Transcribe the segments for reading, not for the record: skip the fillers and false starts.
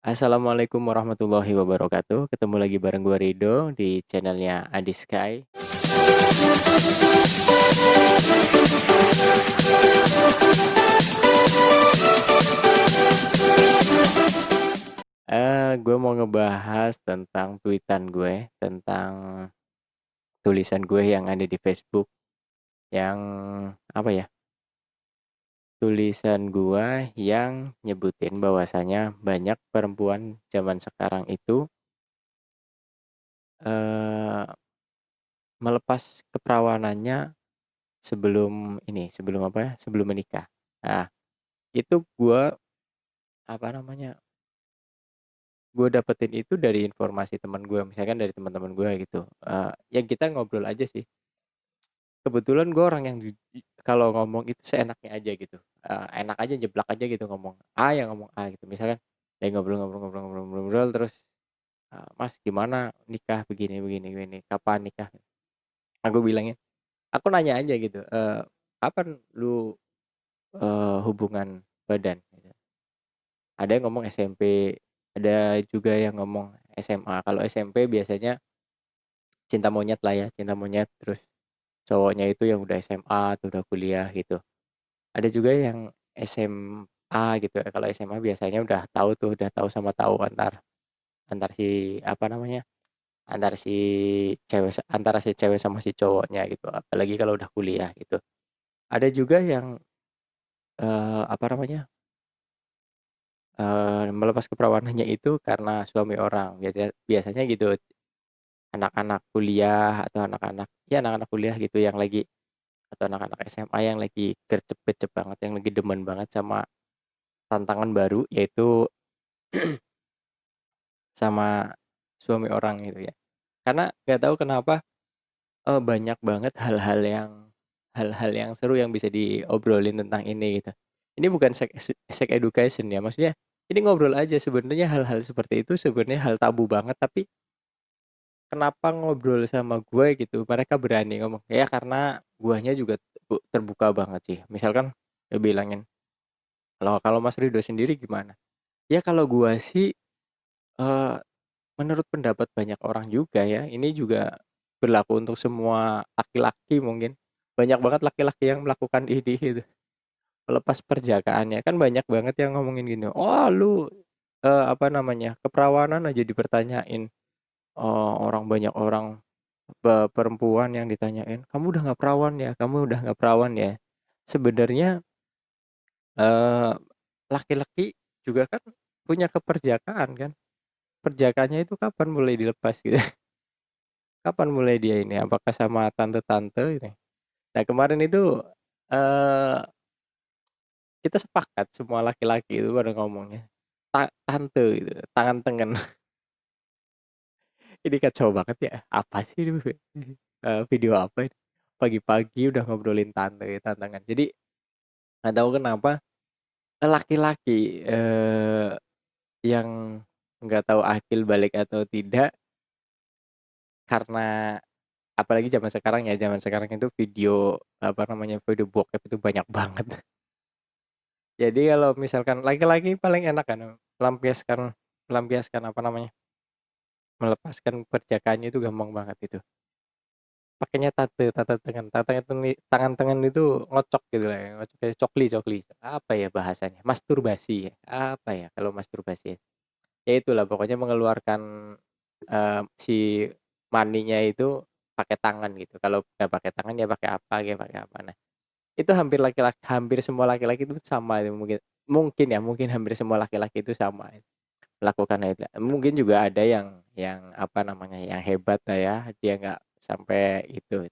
Assalamualaikum warahmatullahi wabarakatuh. Ketemu lagi bareng gue Rido di channelnya Adi Sky. Gue mau ngebahas tentang tweetan gue, tentang tulisan gue yang ada di Facebook, yang apa ya? Tulisan gue yang nyebutin bahwasanya banyak perempuan zaman sekarang itu eh, melepas keperawanannya sebelum apa ya? Sebelum menikah. Nah, itu gue apa namanya? Gue dapetin itu dari informasi teman gue, misalkan dari teman-teman gue gitu. Ya kita ngobrol aja sih. Kebetulan gue orang yang kalau ngomong itu seenaknya aja gitu. Enak aja, jeblak aja gitu ngomong. Yang ngomong gitu. Misalkan ngobrol terus, Mas gimana nikah begini begini begini, kapan nikah? Aku bilangin, aku nanya aja gitu. Kapan lu hubungan badan? Gitu. Ada yang ngomong SMP, ada juga yang ngomong SMA. Kalau SMP biasanya cinta monyet lah ya, cinta monyet, terus cowoknya itu yang udah SMA atau udah kuliah gitu. Ada juga yang SMA gitu ya. Kalau SMA biasanya udah tahu sama tahu antar antar si apa namanya? Antara si cewek sama si cowoknya gitu. Apalagi kalau udah kuliah gitu. Ada juga yang apa namanya? Melepas keperawanannya itu karena suami orang. Biasanya gitu, anak-anak kuliah atau anak-anak kuliah gitu yang lagi, atau anak-anak SMA yang lagi gercep-gercep banget, yang lagi demen banget sama tantangan baru, yaitu sama suami orang gitu ya. Karena nggak tahu kenapa, banyak banget hal-hal yang seru yang bisa diobrolin tentang ini gitu. Ini bukan sex education ya, maksudnya ini ngobrol aja, sebenarnya hal-hal seperti itu sebenarnya hal tabu banget, tapi kenapa ngobrol sama gue gitu, mereka berani ngomong. Ya karena guanya juga terbuka banget sih. Misalkan dia bilangin, "Kalau kalau Mas Rido sendiri gimana?" Ya kalau gua sih, eee, menurut pendapat banyak orang juga ya, ini juga berlaku untuk semua laki-laki mungkin. Banyak banget laki-laki yang melakukan ini gitu, melepas perjakaannya. Kan banyak banget yang ngomongin gini, "Oh lu, apa namanya, keperawanan aja dipertanyain." Banyak orang perempuan yang ditanyain, "Kamu udah nggak perawan ya? Kamu udah nggak perawan ya?" Sebenarnya, eee, laki-laki juga kan punya keperjakaan kan. Perjakanya itu kapan mulai dilepas gitu? Kapan mulai dia ini? Apakah sama tante-tante ini? Nah kemarin itu, eee, kita sepakat semua laki-laki itu pada ngomongnya, tante gitu, tangan tengen. Ini kacau banget ya, apa sih ini, video apa ini? Pagi-pagi udah ngobrolin tante, tantangan. Jadi nggak tahu kenapa, laki-laki, yang nggak tahu akil balik atau tidak, karena apalagi zaman sekarang itu video, apa namanya, video bokep itu banyak banget. Jadi kalau misalkan laki-laki paling enak kan melampiaskan melampiaskan, apa namanya, melepaskan perjakaannya itu gampang banget itu. Pakainya tangan tangan itu ngocok gitu lah ya, ngocok kayak cokli-cokli, apa ya bahasanya, masturbasi ya, apa ya kalau masturbasi ya? Ya itulah pokoknya mengeluarkan, si maninya itu pakai tangan gitu, kalau nggak pakai tangan ya pakai apa, kayak pakai apa. Nah, itu hampir semua laki-laki itu sama itu, mungkin mungkin ya, mungkin hampir semua laki-laki itu sama melakukan itu. Mungkin juga ada yang apa namanya, yang hebat lah ya, dia nggak sampai itu.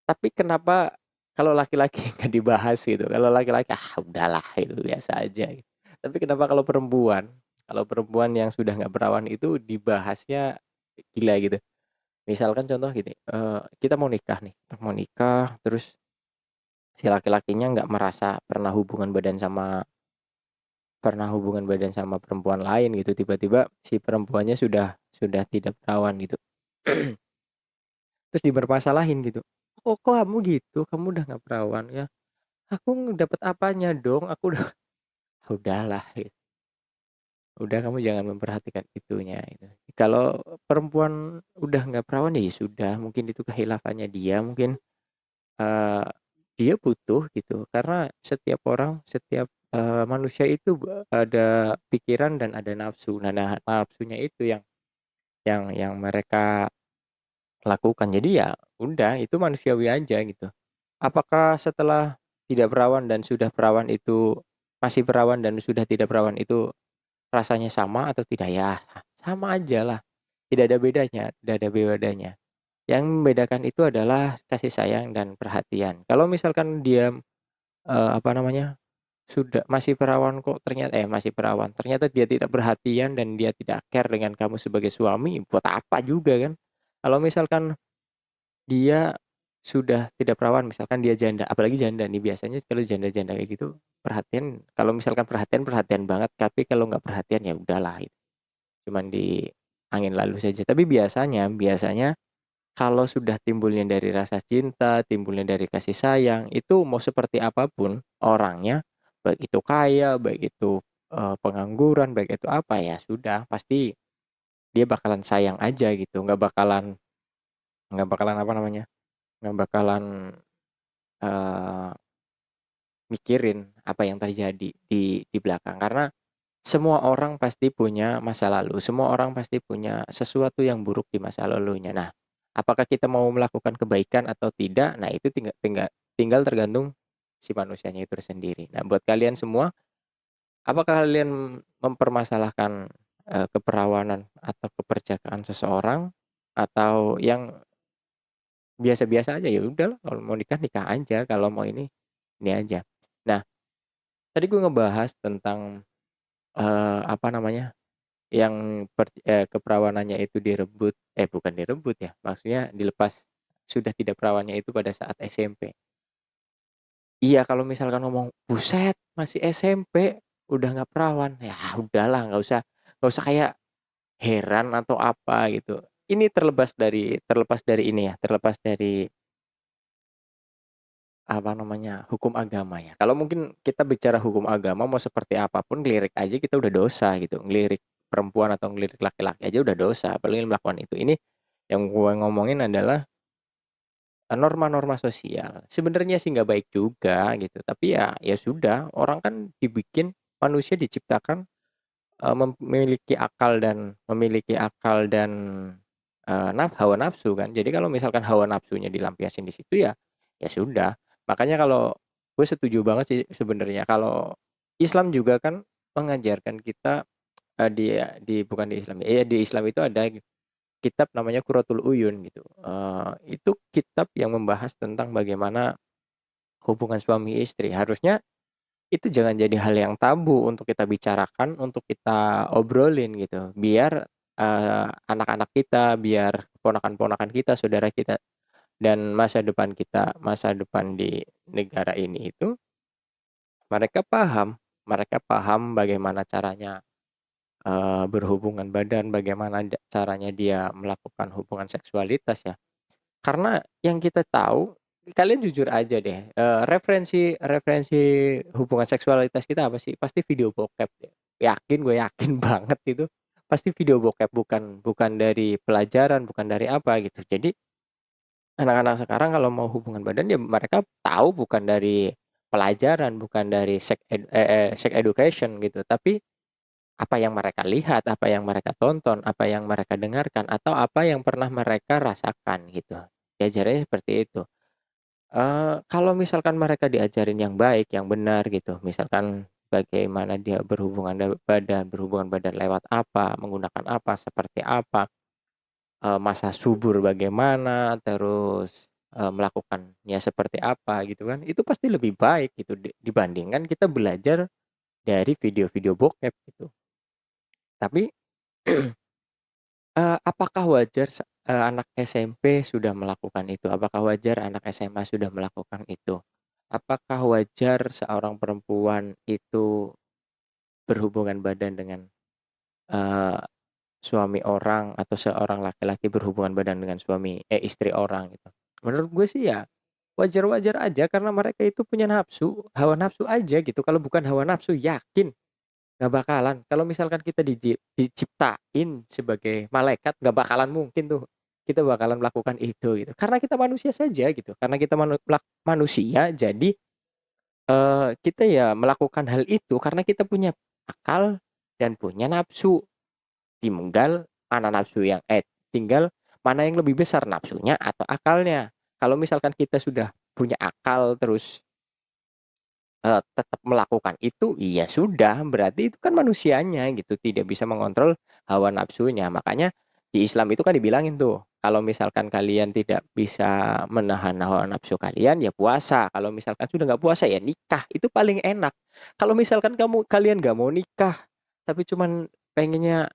Tapi kenapa kalau laki-laki nggak dibahas gitu, kalau laki-laki, udahlah itu biasa aja gitu. Tapi kenapa kalau perempuan yang sudah nggak perawan itu dibahasnya gila gitu. Misalkan contoh gini, kita mau nikah nih, kita mau nikah terus si laki-lakinya nggak merasa pernah hubungan badan sama perempuan lain gitu, tiba-tiba si perempuannya sudah tidak perawan gitu. Terus dipermasalahin gitu, kok kamu gitu? Kamu udah nggak perawan?" "Ya, aku dapat apanya dong? Aku udah." Udahlah gitu. Udah kamu jangan memperhatikan itunya itu. Kalau perempuan udah nggak perawan ya sudah, mungkin itu kehilafannya dia, mungkin, eee, dia butuh gitu. Karena setiap orang, setiap, manusia itu ada pikiran dan ada nafsu. Nah, nafsunya itu yang mereka lakukan. Jadi ya udah itu manusiawi aja gitu. Apakah setelah tidak perawan dan sudah perawan itu masih perawan dan sudah tidak perawan itu rasanya sama atau tidak? Ya sama aja lah, tidak ada bedanya tidak ada bedanya. Yang membedakan itu adalah kasih sayang dan perhatian. Kalau misalkan dia, apa namanya, sudah masih perawan kok ternyata masih perawan, ternyata dia tidak perhatian dan dia tidak care dengan kamu sebagai suami, buat apa juga kan? Kalau misalkan dia sudah tidak perawan, misalkan dia janda, apalagi janda nih biasanya kalau janda-janda kayak gitu perhatian kalau misalkan perhatian, perhatian banget, tapi kalau nggak perhatian ya udahlah itu, cuman di angin lalu saja. Tapi biasanya biasanya kalau sudah timbulnya dari rasa cinta, timbulnya dari kasih sayang, itu mau seperti apapun orangnya, baik itu kaya, baik itu, pengangguran, baik itu apa, ya sudah pasti dia bakalan sayang aja gitu, nggak bakalan apa namanya, nggak bakalan, eee, mikirin apa yang terjadi di belakang. Karena semua orang pasti punya masa lalu, semua orang pasti punya sesuatu yang buruk di masa lalunya. Nah, apakah kita mau melakukan kebaikan atau tidak, nah itu tinggal tinggal tinggal tergantung si manusianya itu sendiri. Nah, buat kalian semua, apakah kalian mempermasalahkan, keperawanan atau keperjakaan seseorang, atau yang biasa-biasa aja, ya udahlah kalau mau nikah, nikah aja, kalau mau ini aja. Nah, tadi gue ngebahas tentang, apa namanya, yang keperawanannya itu direbut bukan direbut ya, maksudnya dilepas sudah tidak perawannya itu pada saat SMP. Iya, kalau misalkan ngomong, "Buset, masih SMP udah nggak perawan," ya udahlah nggak usah kayak heran atau apa gitu. Ini terlepas dari ini ya, terlepas dari apa namanya, hukum agama ya. Kalau mungkin kita bicara hukum agama mau seperti apapun ngelirik aja kita udah dosa gitu, ngelirik perempuan atau ngelirik laki-laki aja udah dosa, apalagi melakukan itu. Ini yang gue ngomongin adalah, norma-norma sosial. Sebenarnya sih nggak baik juga gitu, tapi ya sudah, orang kan manusia diciptakan, memiliki akal dan, hawa nafsu kan. Jadi kalau misalkan hawa nafsunya dilampiasin di situ ya sudah. Makanya kalau gue setuju banget sih sebenarnya kalau Islam juga kan mengajarkan kita, bukan di Islam ya, iya di Islam itu ada kitab namanya Qurratul Uyun gitu, itu kitab yang membahas tentang bagaimana hubungan suami istri. Harusnya itu jangan jadi hal yang tabu untuk kita bicarakan, untuk kita obrolin gitu, biar, anak-anak kita, biar ponakan-ponakan kita, saudara kita, dan masa depan di negara ini itu mereka paham bagaimana caranya, berhubungan badan, bagaimana caranya dia melakukan hubungan seksualitas ya. Karena yang kita tahu, kalian jujur aja deh, referensi referensi hubungan seksualitas kita apa sih? Pasti video bokep deh. Gue yakin banget itu pasti video bokep, bukan bukan dari pelajaran, bukan dari apa gitu. Jadi anak-anak sekarang kalau mau hubungan badan ya mereka tahu bukan dari pelajaran, bukan dari sex education gitu, tapi apa yang mereka lihat, apa yang mereka tonton, apa yang mereka dengarkan, atau apa yang pernah mereka rasakan gitu. Diajarannya seperti itu. Kalau misalkan mereka diajarin yang baik, yang benar gitu, misalkan bagaimana dia berhubungan badan lewat apa, menggunakan apa, seperti apa, masa subur bagaimana, terus, melakukannya seperti apa gitu kan, itu pasti lebih baik gitu dibandingkan kita belajar dari video-video bokep gitu. Tapi, apakah wajar anak SMP sudah melakukan itu? Apakah wajar anak SMA sudah melakukan itu? Apakah wajar seorang perempuan itu berhubungan badan dengan, eee, suami orang atau seorang laki-laki berhubungan badan dengan istri orang gitu? Menurut gue sih ya wajar-wajar aja karena mereka itu punya nafsu, hawa nafsu aja gitu. Kalau bukan hawa nafsu yakin nggak bakalan. Kalau misalkan kita diciptain sebagai malaikat, nggak bakalan mungkin tuh kita bakalan melakukan itu gitu. Karena kita manusia saja gitu. Karena kita manusia, jadi kita ya melakukan hal itu karena kita punya akal dan punya nafsu. Tinggal mana nafsu yang tinggal mana yang lebih besar, nafsunya atau akalnya. Kalau misalkan kita sudah punya akal terus tetap melakukan itu, iya sudah, berarti itu kan manusianya gitu, tidak bisa mengontrol hawa nafsunya. Makanya di Islam itu kan dibilangin tuh, kalau misalkan kalian tidak bisa menahan hawa nafsu kalian, ya puasa. Kalau misalkan sudah nggak puasa, ya nikah. Itu paling enak. Kalau misalkan kalian nggak mau nikah, tapi cuman pengennya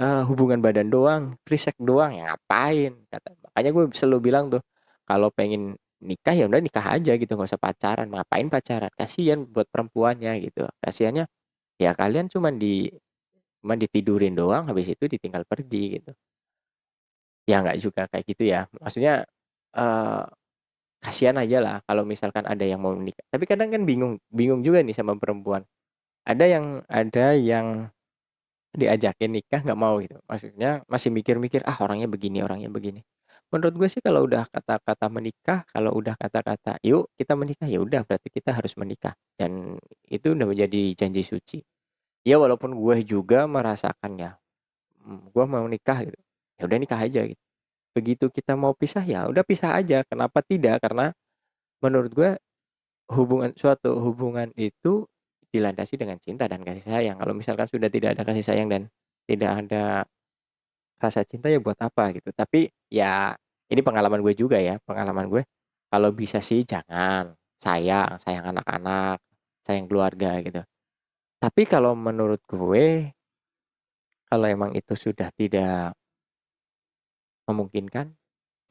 hubungan badan doang, free sex doang, ya ngapain? Makanya gue selalu bilang tuh, kalau pengen nikah ya udah nikah aja gitu, nggak usah pacaran. Ngapain pacaran? Kasihan buat perempuannya gitu. Kasihannya ya kalian cuman ditidurin doang, habis itu ditinggal pergi gitu. Ya nggak juga kayak gitu ya. Maksudnya eh kasihan aja lah kalau misalkan ada yang mau nikah. Tapi kadang kan bingung, bingung juga nih sama perempuan. Ada yang diajakin nikah nggak mau gitu. Maksudnya masih mikir-mikir, ah orangnya begini, orangnya begini. Menurut gue sih kalau udah kata-kata menikah, kalau udah kata-kata yuk kita menikah, ya udah berarti kita harus menikah. Dan itu udah menjadi janji suci. Ya walaupun gue juga merasakannya, gue mau nikah gitu. Ya udah nikah aja gitu. Begitu kita mau pisah ya udah pisah aja. Kenapa tidak? Karena menurut gue suatu hubungan itu dilandasi dengan cinta dan kasih sayang. Kalau misalkan sudah tidak ada kasih sayang dan tidak ada rasa cinta, ya buat apa gitu. Tapi ya ini pengalaman gue juga ya, pengalaman gue. Kalau bisa sih jangan, sayang, sayang anak-anak, sayang keluarga gitu. Tapi kalau menurut gue, kalau emang itu sudah tidak memungkinkan,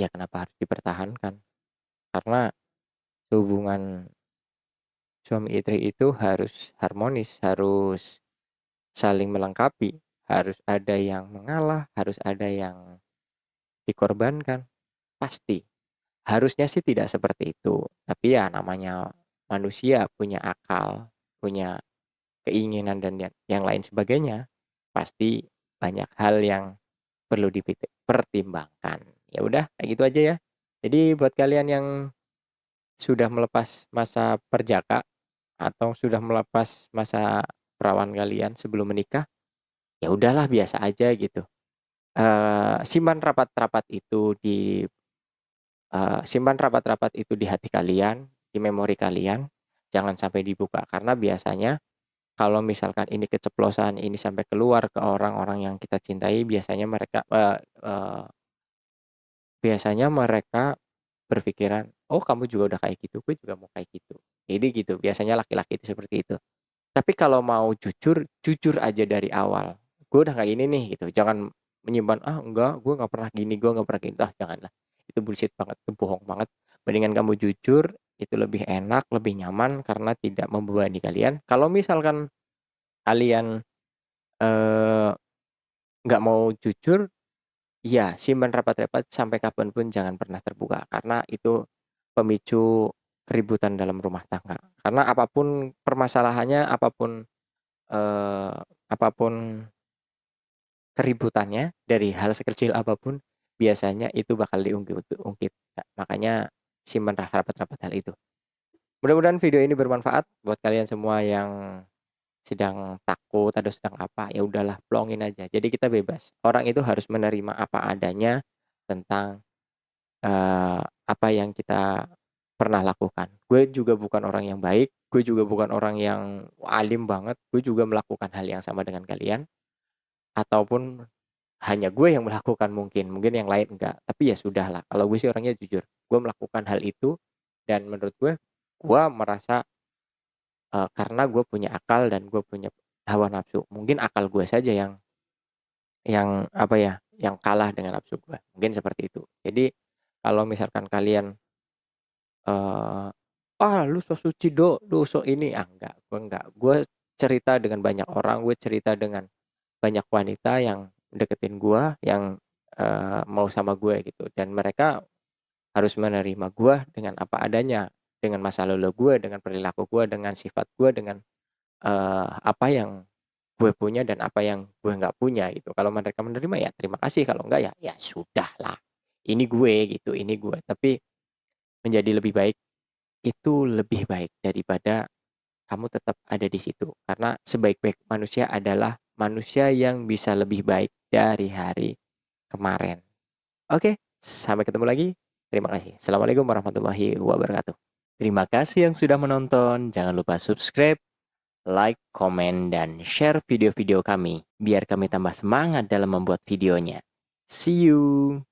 ya kenapa harus dipertahankan? Karena hubungan suami istri itu harus harmonis, harus saling melengkapi, harus ada yang mengalah, harus ada yang dikorbankan, pasti. Harusnya sih tidak seperti itu, tapi ya namanya manusia punya akal, punya keinginan dan yang lain sebagainya, pasti banyak hal yang perlu dipertimbangkan. Ya udah, kayak gitu aja ya. Jadi buat kalian yang sudah melepas masa perjaka atau sudah melepas masa perawan kalian sebelum menikah, ya udahlah biasa aja gitu. Simpan rapat-rapat itu simpan rapat-rapat itu di hati kalian, di memori kalian, jangan sampai dibuka karena biasanya kalau misalkan ini keceplosan, ini sampai keluar ke orang-orang yang kita cintai, biasanya mereka berpikiran, "Oh, kamu juga udah kayak gitu, gue juga mau kayak gitu." Jadi gitu, biasanya laki-laki itu seperti itu. Tapi kalau mau jujur, jujur aja dari awal. Gue udah kayak ini nih gitu. Jangan menyimpan, ah enggak, gue nggak pernah gini, gue nggak pernah gitu. Ah, janganlah. Itu bullshit banget, itu bohong banget. Mendingan kamu jujur, itu lebih enak, lebih nyaman karena tidak membebani kalian. Kalau misalkan kalian eh, nggak mau jujur, ya simpan rapat-rapat sampai kapanpun jangan pernah terbuka. Karena itu pemicu keributan dalam rumah tangga. Karena apapun permasalahannya, eh, apapun keributannya dari hal sekecil apapun biasanya itu bakal diungkit. Nah, makanya simpan rapat-rapat hal itu. Mudah-mudahan video ini bermanfaat buat kalian semua yang sedang takut atau sedang apa, ya udahlah plongin aja. Jadi kita bebas. Orang itu harus menerima apa adanya tentang apa yang kita pernah lakukan. Gue juga bukan orang yang baik, gue juga bukan orang yang alim banget, gue juga melakukan hal yang sama dengan kalian ataupun hanya gue yang melakukan mungkin yang lain enggak. Tapi ya sudahlah. Kalau gue sih orangnya jujur. Gue melakukan hal itu dan menurut gue merasa karena gue punya akal dan gue punya hawa nafsu. Mungkin akal gue saja yang apa ya, yang kalah dengan nafsu gue. Mungkin seperti itu. Jadi kalau misalkan kalian lu so suci lu so ini, enggak. Gue cerita dengan banyak orang, gue cerita dengan banyak wanita yang deketin gue, yang mau sama gue gitu, dan mereka harus menerima gue dengan apa adanya, dengan masa lalu gue, dengan perilaku gue, dengan sifat gue, dengan apa yang gue punya dan apa yang gue nggak punya gitu. Kalau mereka menerima ya terima kasih, kalau enggak ya sudahlah. Ini gue gitu, ini gue. Tapi menjadi lebih baik itu lebih baik daripada kamu tetap ada di situ. Karena sebaik-baik manusia adalah manusia yang bisa lebih baik dari hari kemarin. Oke, sampai ketemu lagi. Terima kasih. Assalamualaikum warahmatullahi wabarakatuh. Terima kasih yang sudah menonton. Jangan lupa subscribe, like, komen, dan share video-video kami biar kami tambah semangat dalam membuat videonya. See you.